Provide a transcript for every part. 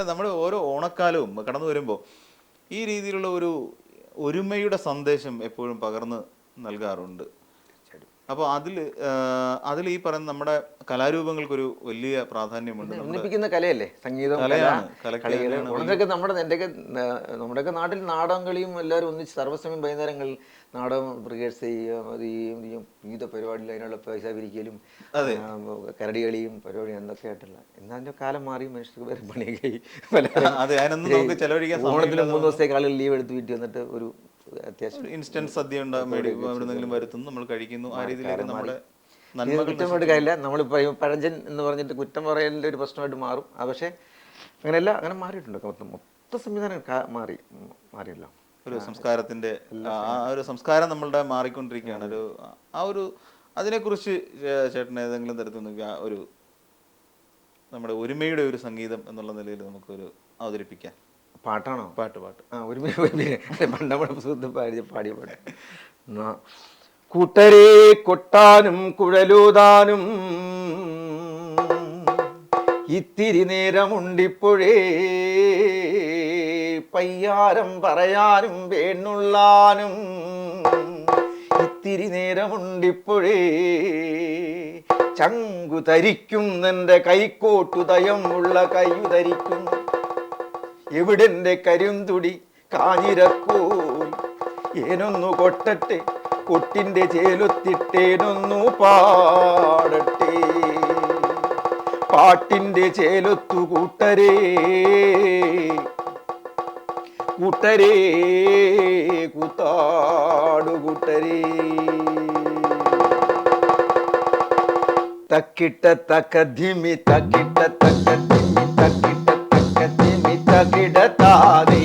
അതുപോലെ നമ്മുടെ ഓരോ ഓണക്കാലവും കടന്നു വരുമ്പോൾ ഈ രീതിയിലുള്ള ഒരു ഒരുമയുടെ സന്ദേശം എപ്പോഴും പകർന്ന് നൽകാറുണ്ട്. അപ്പോൾ അതിൽ ഈ പറയുന്ന നമ്മുടെ കലാരൂപങ്ങൾക്കൊരു വലിയ പ്രാധാന്യമുണ്ട്. ഒന്നിപ്പിക്കുന്ന കലയല്ലേ സംഗീതം, കളികൾ. ഓണത്തിനൊക്കെ നമ്മുടെയൊക്കെ നാട്ടിൽ നാടകം കളിയും എല്ലാവരും ഒന്നിച്ച് സർവ്വസമയം വൈകുന്നേരങ്ങളിൽ നാടകം റിഹേഴ്സ് ചെയ്യുക, വിവിധ പരിപാടിയിൽ അതിനുള്ള പൈസ പിരിക്കലും കരടി കളിയും പരിപാടിയും എന്തൊക്കെ ആയിട്ടില്ല. എന്നതിൻ്റെ കാലം മാറി, മനുഷ്യർക്ക് വേറെ പണിയൊക്കെ. ഓണത്തിന് 3 ദിവസത്തേക്ക് ആളുകൾ ലീവ് എടുത്ത് വീട്ടിൽ വന്നിട്ട് ഒരു അത്യാവശ്യം ഇൻസ്റ്റന്റ് സദ്യ എവിടെന്നെങ്കിലും വരുത്തുന്നു, നമ്മൾ കഴിക്കുന്നു. ആ രീതിയിലേക്ക് നമ്മുടെ കുറ്റമായിട്ട് കാര്യമില്ല. നമ്മളിപ്പോൾ പഴഞ്ചൻ എന്ന് പറഞ്ഞിട്ട് കുറ്റം പറയലിൻ്റെ ഒരു പ്രശ്നമായിട്ട് മാറും. പക്ഷേ അങ്ങനെയല്ല, അങ്ങനെ മാറിയിട്ടുണ്ട്. മൊത്ത സംവിധാനം മാറിയല്ലോ. ഒരു സംസ്കാരത്തിന്റെ ഒരു സംസ്കാരം നമ്മളുടെ മാറിക്കൊണ്ടിരിക്കുകയാണ്. അതിനെക്കുറിച്ച് ചേട്ടൻ ഏതെങ്കിലും തരത്തിൽ ഒരു നമ്മുടെ ഒരുമയുടെ ഒരു സംഗീതം എന്നുള്ള നിലയിൽ നമുക്കൊരു അവതരിപ്പിക്കാം. പാട്ടാണോ? പാട്ട് ഒരുമ പണ്ടമ്മടെ പുസ്തകത്തിൽ പാടിയ പാട്ട്. കൂട്ടരെ കൊട്ടാനും കുഴലൂതാനും ഇത്തിരി നേരമുണ്ടിപ്പോഴേ, പയ്യാരം പറയാനും വേണുള്ളാനും ഇത്തിരി നേരമുണ്ടിപ്പോഴേ, ചങ്കു ധരിക്കും നിന്റെ കൈക്കോട്ടുദയം ഉള്ള കൈയുധരിക്കും, എവിടെന്റെ കരിന്തുടി കാഞ്ഞിരക്കോൽ, ഏനൊന്നു കൊട്ടട്ടെ കൊട്ടിന്റെ ചേലൊത്തിട്ടേനൊന്നു പാടട്ടെ, പാട്ടിന്റെ ചേലൊത്തു കൂട്ടരേ കൂട്ടരേ കൂത്താടു കൂട്ടരേ. തക്കിട്ട തക്കധിമി തക്കിട്ട തക്കധിമി തക്കിട്ട തക്കധിമി തകിടതാദി,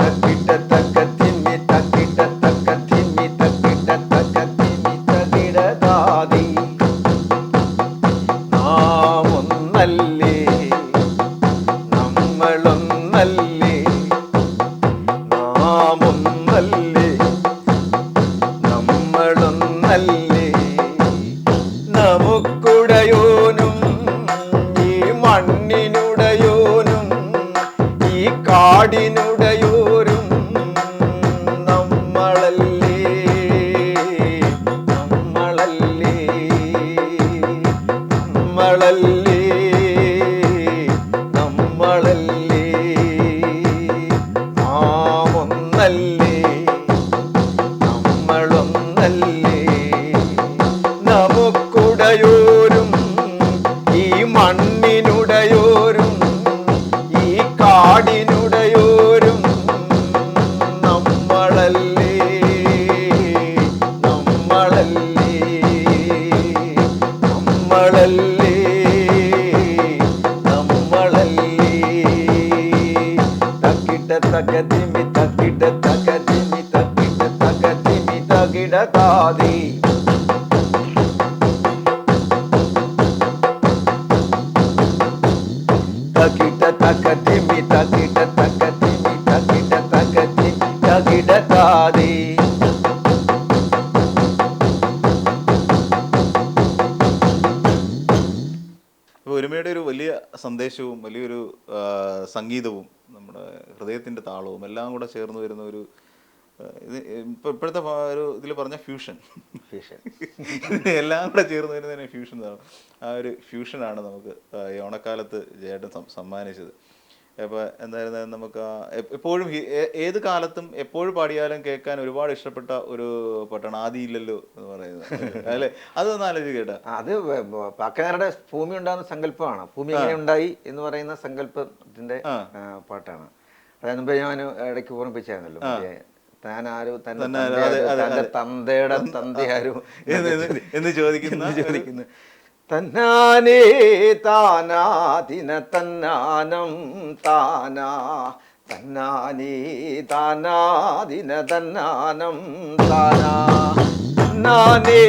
തക്കിട്ട തക്കധിമി തക്കിട്ട തക്കധിമി തക്കിട്ട തക്കധിമി തകിടതാദി. നാം ഒന്നല്ലേ, നമ്മളൊന്നല്ലേ, നാം ഒന്നല്ലേ, നമ്മളൊന്നല്ലേ, നമുക്കുടയോനും ഈ മണ്ണിനുടയോനും ഈ കാടിനുടയോരും നമ്മളല്ലേ, നമ്മളല്ലേ, നമ്മളല്ലേ, നമ്മളല്ലേ, നാം ഒന്നല്ലേ, നമ്മളൊന്നല്ലേ, നമുക്കുടയോരും ഈ മണ്ണിനുടയോരും ഈ കാടിനുടയോരും നമ്മളല്ലേ, നമ്മളല്ലേ, നമ്മളല്ലേ, നമ്മളല്ലേ. തക്കിട്ട തകതിമി തക്കിട്ട തകതിമി തക്കിട്ട തകതിമി തകിടതാദി. തകിട തകതിമി തകിട തകതിമി തകിട തകതിമി തകിടതാദി. ഒരുമയുടെ ഒരു വലിയ സന്ദേശവും വലിയൊരു സംഗീതവും നമ്മുടെ ഹൃദയത്തിന്റെ താളവും എല്ലാം കൂടെ ചേർന്ന് വരുന്ന ഒരു ഇപ്പോഴത്തെ ഒരു ഇതിൽ പറഞ്ഞ ഫ്യൂഷൻ എല്ലാം കൂടെ ചേർന്ന് വരുന്നതിനെ ഫ്യൂഷൻ എന്നാണ്. ആ ഒരു ഫ്യൂഷനാണ് നമുക്ക് ഈ ഓണക്കാലത്ത് ചേട്ടൻ സമ്മാനിച്ചത്. അപ്പോൾ എന്തായിരുന്നാലും നമുക്ക് എപ്പോഴും ഏത് കാലത്തും എപ്പോഴും പാടിയാലും കേൾക്കാൻ ഒരുപാട് ഇഷ്ടപ്പെട്ട ഒരു പാട്ടാണ് ആദിയില്ലല്ലോ എന്ന് പറയുന്നത് അല്ലെ? അതൊന്ന് ആലോചിച്ച് കേട്ടാ. അത് പാക്കനാരുടെ ഭൂമി ഉണ്ടാകുന്ന സങ്കല്പമാണ്. ഭൂമി എങ്ങനെ ഉണ്ടായി എന്ന് പറയുന്ന സങ്കല്പത്തിന്റെ പാട്ടാണ്. അതായത് മുമ്പ് ഞാൻ ഇടയ്ക്ക് ഓർമ്മിപ്പിച്ചായിരുന്നല്ലോ, താനാരും തന്റെ തന്തയുടെ തന്തയാരും എന്ന് ചോദിക്കുന്നു. തന്നാനേ താനാദിന തന്നാനം താനാ, തന്നാനേ താനാദിന തന്നാനം താനാ, തന്നാനേ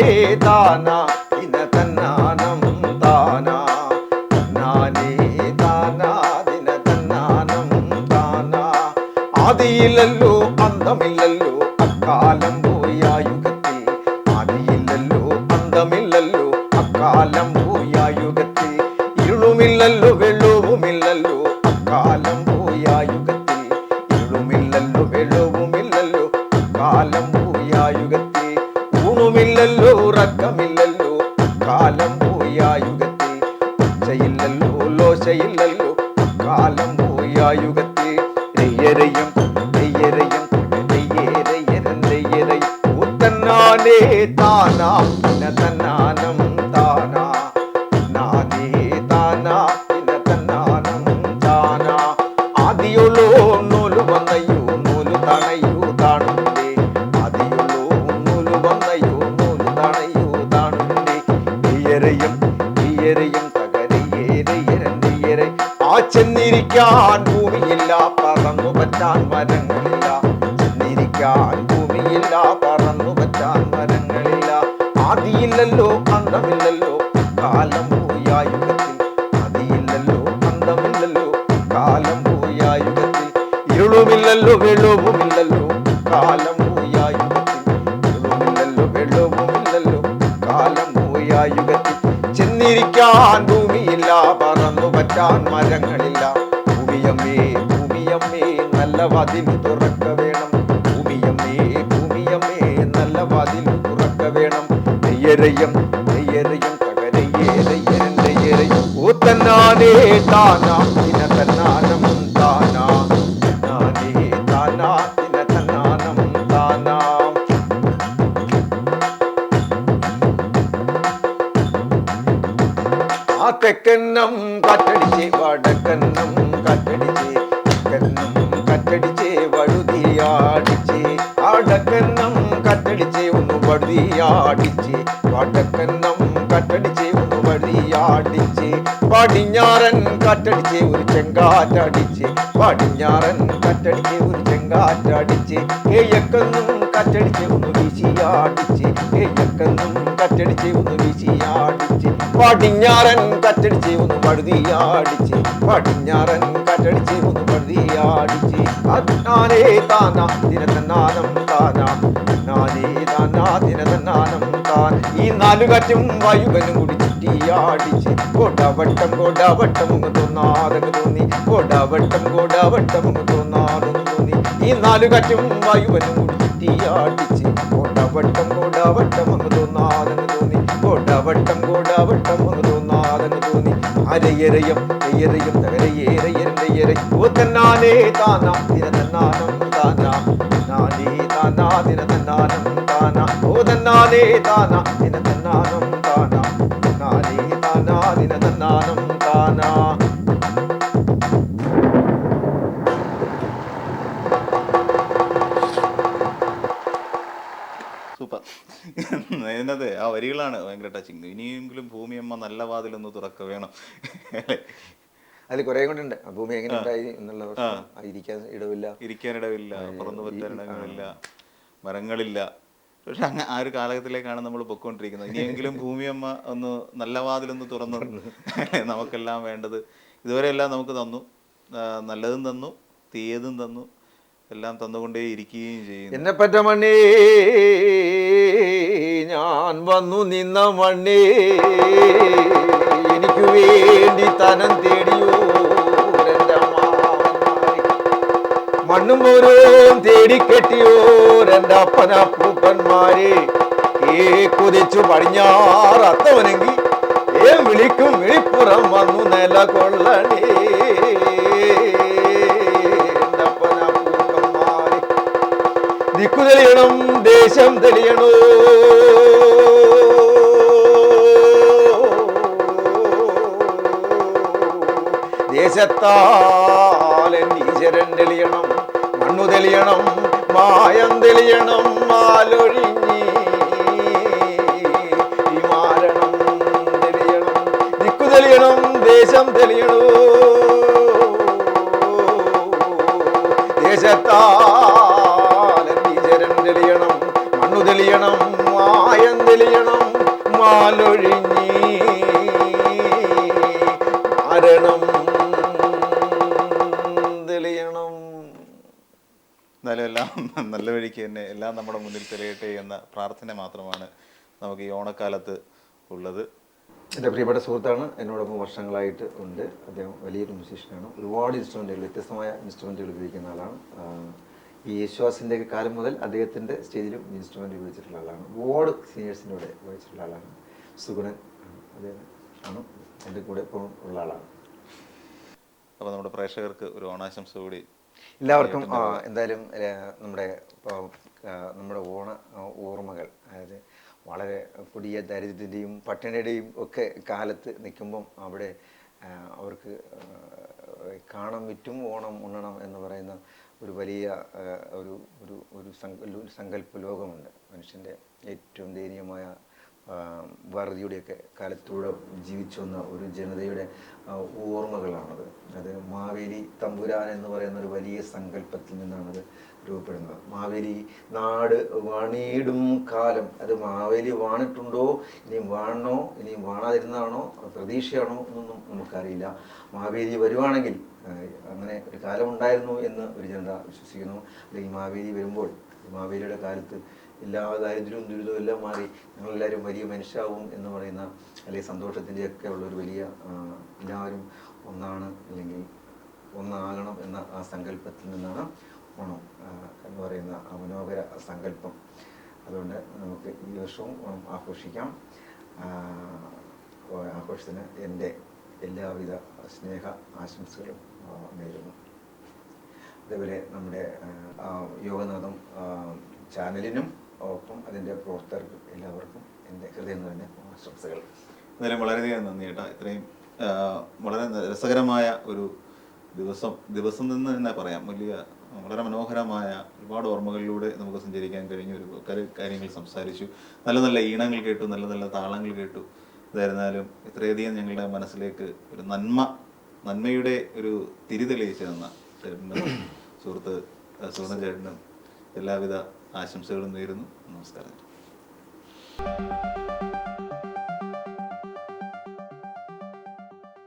താനാദിന തന്നാനം താനാ, തന്നാനേ താനാദിന തന്നാനം താനാ. ആദിയില്ലല്ലോ അന്തമില്ലല്ലോ അക്കാലം പോയായുഗത്തിൽ, ആദിയില്ലല്ലോ അന്തമില്ലല്ലോ അക്കാലം പോയായുഗത്തിൽ, ഇരുളുമില്ലല്ലോ വെള്ളവുമില്ല ഊണുമില്ലല്ലോ വെള്ളവുമില്ലല്ലോ കാലം പോയായുഗത്തിൽ ഊണുമില്ലല്ലോ ഉറക്കമില്ലല്ലോ കാലം പോയായുഗത്തിൽ ഒച്ചയില്ലല്ലോ ലോശയില്ലല്ലോ കാലം പോയായുഗത്തിൽ നെയ്യരയും നെയ്യരയും നെയ്യേരയരൻ നെയ്യരയും ഊത്തന്നാനേ താനാ ഇന തന്നാനം താനാ നാനേ താനാ ഇന തന്നാനം താനാ ആദിയുള്ളോ നൂല് വന്നയോ നൂല് തണയോ താണുണ്ടേ ആദിയുള്ളോ നൂല് വന്നയോ നൂല് തണയോ താണുണ്ടേ നെയ്യരയും നെയ്യരയും തകരയേരയരൻ നെയ്യരെ ആ ചെന്നിരിക്കാൻ ഭൂമിയില്ല പറന്നു പറ്റാൻ മരങ്ങളില്ല ചെന്നിരിക്കാൻ ഭൂമിയില്ല പറന്നു പറ്റാൻ മരങ്ങളില്ല ആദിയില്ലല്ലോ അന്തമില്ലല്ലോ കാലം പോയായുഗത്തിൽ ആദിയില്ലല്ലോ അന്തമില്ലല്ലോ കാലം പോയായുഗത്തിൽ ഇരുളുമില്ലല്ലോ വെള്ളവുമില്ലല്ലോ കാലം പോയായുഗത്തിൽ ഇരുളുമില്ലല്ലോ വെള്ളവുമില്ലല്ലോ കാലം പോയായുഗത്തിൽ ചെന്നിരിക്കാൻ ഭൂമിയില്ല പറന്നു പറ്റാൻ മരങ്ങളില്ല ഭൂമിയമ്മേ ഭൂമിയമ്മേ നല്ല വാതിൽ തുറക്ക വേണം ഭൂമിയമ്മേ ഭൂമിയമ്മേ നല്ല വാതിൽ തുറക്ക വേണം നെയ്യരയും നെയ്യരയും തകരയേരയരൻ നെയ്യരയും ഊത്തന്നാനേ താനാ ഇന തന്നാനം താനാ നാനേ താനാ ഇന തന്നാനം താനാ ആ തെക്കന്നം കാറ്റടിച്ചേ വടക്കന്നം കാറ്റടിച്ചേ തെക്കന്നം കാറ്റടിച്ചേ വഴുതിയാടിച്ചേ അടക്കന്നം കാറ്റടിച്ചേ ഒന്ന് വഴുതിയാടിച്ചേ വടക്കന്നം കാറ്റടിച്ചേ ഒന്ന് വഴുതിയാടിച്ചേ പടിഞ്ഞാറൻ കാറ്റടിച്ചേ ഒരു ചെങ്കാറ്റടിച്ചേ പടിഞ്ഞാറൻ കാറ്റടിച്ചേ ഒരു ചെങ്കാറ്റടിച്ചേ ഏയക്കെന്നും കാറ്റടിച്ചേ ഒന്ന് വീശിയാടിച്ചേ ഏയക്കെന്നും കാറ്റടിച്ചേ ഒന്ന് വീശിയാടിച്ചേ പടിഞ്ഞാറൻ കാറ്റടിച്ചേ ഒന്ന് വഴുതിയാടിച്ചേ പടിഞ്ഞാറൻ കാറ്റടിച്ചേ ഒന്ന് വഴുതിയാടിച്ചേ നാനേ താനാ ദിനതന്നാനം താനാ നാനേ താനാ ദിനതന്നാനം താൻ ഈ നാലു കാറ്റും വായുകനും കൂടി ചുറ്റിയാടിച്ച് കോടാവട്ടം കോടാവട്ടം ഒന്ന് തോന്നാതെന്ന് തോന്നി കോടാവട്ടം കോടാവട്ടം ഒന്ന് തോന്നാതെന്ന് തോന്നി ഈ നാലു കാറ്റും വായുവനും കൂടി ചുറ്റിയാടിച്ച് കോടാവട്ടം കോടാവട്ടം ഒന്ന് തോന്നാതെന്ന് തോന്നി കോടാവട്ടം കോടാവട്ടം ഒന്ന് തോന്നാതെന്ന് തോന്നി അരയരയും നെയ്യരയും തകരയേരയരൻ നെയ്യര ഓ തന്നാനേ താനാ ദിനതന്നാനം താനാ നാനേ താനാ ദിനതന്നാനം താനാ ഓ തന്നാനേ താനാ ദിനതന്നാനം താനാ നാനേ താനാ ദിനതന്നാനം താനാ സൂപ്പർ. അതിനകത്ത് ആ വരികളാണ് ഭയങ്കര ടച്ചിങ്. ഇനിയെങ്കിലും ഭൂമിയമ്മ നല്ല വാതിലൊന്ന് തുറക്ക വേണം. അതിൽ കുറെ കൊണ്ടുണ്ട് ഭൂമി എങ്ങനെ ഉണ്ടായി എന്നുള്ള ഇരിക്കാൻ ഇടവില്ല ഇരിക്കാനിടവില്ല, പറന്നു പറ്റാൻ ഇടങ്ങളില്ല, മരങ്ങളില്ല. പക്ഷെ അങ്ങനെ ആ ഒരു കാലഘട്ടത്തിലേക്കാണ് നമ്മൾ പൊയ്ക്കൊണ്ടിരിക്കുന്നത്. ഇനിയെങ്കിലും ഭൂമിയമ്മ ഒന്ന് നല്ല വാതിലൊന്ന് തുറന്നു നമുക്കെല്ലാം വേണ്ടത് ഇതുവരെ എല്ലാം നമുക്ക് തന്നു. നല്ലതും തന്നു, തീയതും തന്നു, എല്ലാം തന്നുകൊണ്ടേ ഇരിക്കുകയും ചെയ്യുന്നു. എന്നെ പറ്റ മണ്ണേ ഞാൻ വന്നു നിന്ന മണ്ണേ എനിക്ക് വേണ്ടി തനം തേടിയോ മണ്ണും ഓരോം തേടിക്കെട്ടിയോ എൻ്റെ അപ്പനപ്പൂപ്പന്മാരെ കുതിച്ചു പടിഞ്ഞാറ് അത്തവനെങ്കിൽ വിളിക്കും വിളിപ്പുറം വന്നു നില കൊള്ളണേ എൻ്റെ അപ്പനപ്പൂപ്പന്മാരെ ദിക്കു തെളിയണം ദേശം തെളിയണോ ദേശത്താലൻ ഈശ്വരൻ തെളിയണം മണ്ണു തെളിയണം മായം തെളിയണം മാലൊഴിഞ്ഞി മാരണം തെളിയണം ദിക്കു തെളിയണം ദേശം തെളിയണോ ദേശത്താലൻ ഈശ്വരൻ തെളിയണം മണ്ണു തെളിയണം മായം തെളിയണം മാലൊഴിഞ്ഞി മരണം എന്നാലും എല്ലാം നല്ല വഴിക്ക് തന്നെ എല്ലാം നമ്മുടെ മുന്നിൽ തെളിയട്ടെ എന്ന പ്രാർത്ഥന മാത്രമാണ് നമുക്ക് ഈ ഓണക്കാലത്ത് ഉള്ളത്. എൻ്റെ പ്രിയപ്പെട്ട സുഹൃത്താണ്, എന്നോടൊപ്പം വർഷങ്ങളായിട്ട് ഉണ്ട്. അദ്ദേഹം വലിയൊരു മ്യൂസീഷ്യനാണ്. ഒരുപാട് ഇൻസ്ട്രുമെൻറ്റുകൾ, വ്യത്യസ്തമായ ഇൻസ്ട്രുമെൻറ്റുകൾ ഉപയോഗിക്കുന്ന ആളാണ്. ഈ യേശുദാസിൻ്റെ കാലം മുതൽ അദ്ദേഹത്തിൻ്റെ സ്റ്റേജിലും ഇൻസ്ട്രുമെൻ്റ് ഉപയോഗിച്ചിട്ടുള്ള ആളാണ്. ഒരുപാട് സീനിയേഴ്സിൻ്റെ കൂടെ ഉപയോഗിച്ചിട്ടുള്ള ആളാണ്. സുഗുണൻ അദ്ദേഹം ആണ് എൻ്റെ കൂടെ ഇപ്പോഴും ഉള്ള ആളാണ്. അപ്പോൾ നമ്മുടെ പ്രേക്ഷകർക്ക് ഒരു ഓണാശംസ കൂടി എല്ലാവർക്കും എന്തായാലും നമ്മുടെ ഓണ ഓർമ്മകൾ, അതായത് വളരെ കൊടിയ ദാരിദ്ര്യത്തിൻ്റെയും പട്ടിണിയുടെയും ഒക്കെ കാലത്ത് നിൽക്കുമ്പം അവിടെ അവർക്ക് കാണം വിറ്റും ഓണം ഉണ്ണണം എന്ന് പറയുന്ന ഒരു വലിയ ഒരു ഒരു ഒരു സങ്കല്പ ലോകമുണ്ട്. മനുഷ്യൻ്റെ ഏറ്റവും ദയനീയമായ വറുതിയുടെയൊക്കെ കാലത്തൂടെ ജീവിച്ചു വന്ന ഒരു ജനതയുടെ ഓർമ്മകളാണത്. അത് മാവേലി തമ്പുരാൻ എന്ന് പറയുന്ന ഒരു വലിയ സങ്കല്പത്തിൽ നിന്നാണത് രൂപപ്പെടുന്നത്. മാവേലി നാട് വാണിയിടും കാലം, അത് മാവേലി വാണിട്ടുണ്ടോ, ഇനിയും വാണോ ഇനിയും വാണാതിരുന്നാണോ പ്രതീക്ഷയാണോ എന്നൊന്നും നമുക്കറിയില്ല. മാവേലി വരുവാണെങ്കിൽ അങ്ങനെ ഒരു കാലം ഉണ്ടായിരുന്നു എന്ന് ഒരു ജനത വിശ്വസിക്കുന്നു. അല്ലെങ്കിൽ മാവേലി വരുമ്പോൾ മാവേലിയുടെ കാലത്ത് എല്ലാ ദാരിദ്ര്യവും ദുരിതവും എല്ലാം മാറി ഞങ്ങളെല്ലാവരും വലിയ മനുഷ്യാവും എന്ന് പറയുന്ന, അല്ലെങ്കിൽ സന്തോഷത്തിൻ്റെയൊക്കെ ഉള്ളൊരു വലിയ എല്ലാവരും ഒന്നാണ് അല്ലെങ്കിൽ ഒന്നാകണം എന്ന ആ സങ്കല്പത്തിൽ നിന്നാണ് ഓണം എന്ന് പറയുന്ന ആ മനോഹര സങ്കല്പം. അതുകൊണ്ട് നമുക്ക് ഈ വർഷവും ഓണം ആഘോഷിക്കാം. ആഘോഷത്തിന് എൻ്റെ എല്ലാവിധ സ്നേഹ ആശംസകളും നേരുന്നു. അതേപോലെ നമ്മുടെ യോഗനാഥം ചാനലിനും ഒപ്പം അതിൻ്റെ പ്രവർത്തകർക്കും എല്ലാവർക്കും എൻ്റെ ഹൃദയം നിറഞ്ഞ ആശംസകൾ. എന്തായാലും വളരെയധികം നന്ദി ചേട്ടാ. ഇത്രയും വളരെ രസകരമായ ഒരു ദിവസം നിന്ന് തന്നെ പറയാം, വളരെ മനോഹരമായ ഒരുപാട് ഓർമ്മകളിലൂടെ നമുക്ക് സഞ്ചരിക്കാൻ കഴിഞ്ഞ ഒരു കാര്യങ്ങൾ സംസാരിച്ചു. നല്ല നല്ല ഈണങ്ങൾ കേട്ടു, നല്ല നല്ല താളങ്ങൾ കേട്ടു. ഇതായിരുന്നാലും ഇത്രയധികം ഞങ്ങളുടെ മനസ്സിലേക്ക് ഒരു നന്മയുടെ ഒരു തിരി തെളിയിച്ചു തന്ന ചേട്ടനും സുഹൃത്ത് ചേട്ടനും എല്ലാവിധ ആശംസകളും നേരുന്നു. നമസ്കാരം.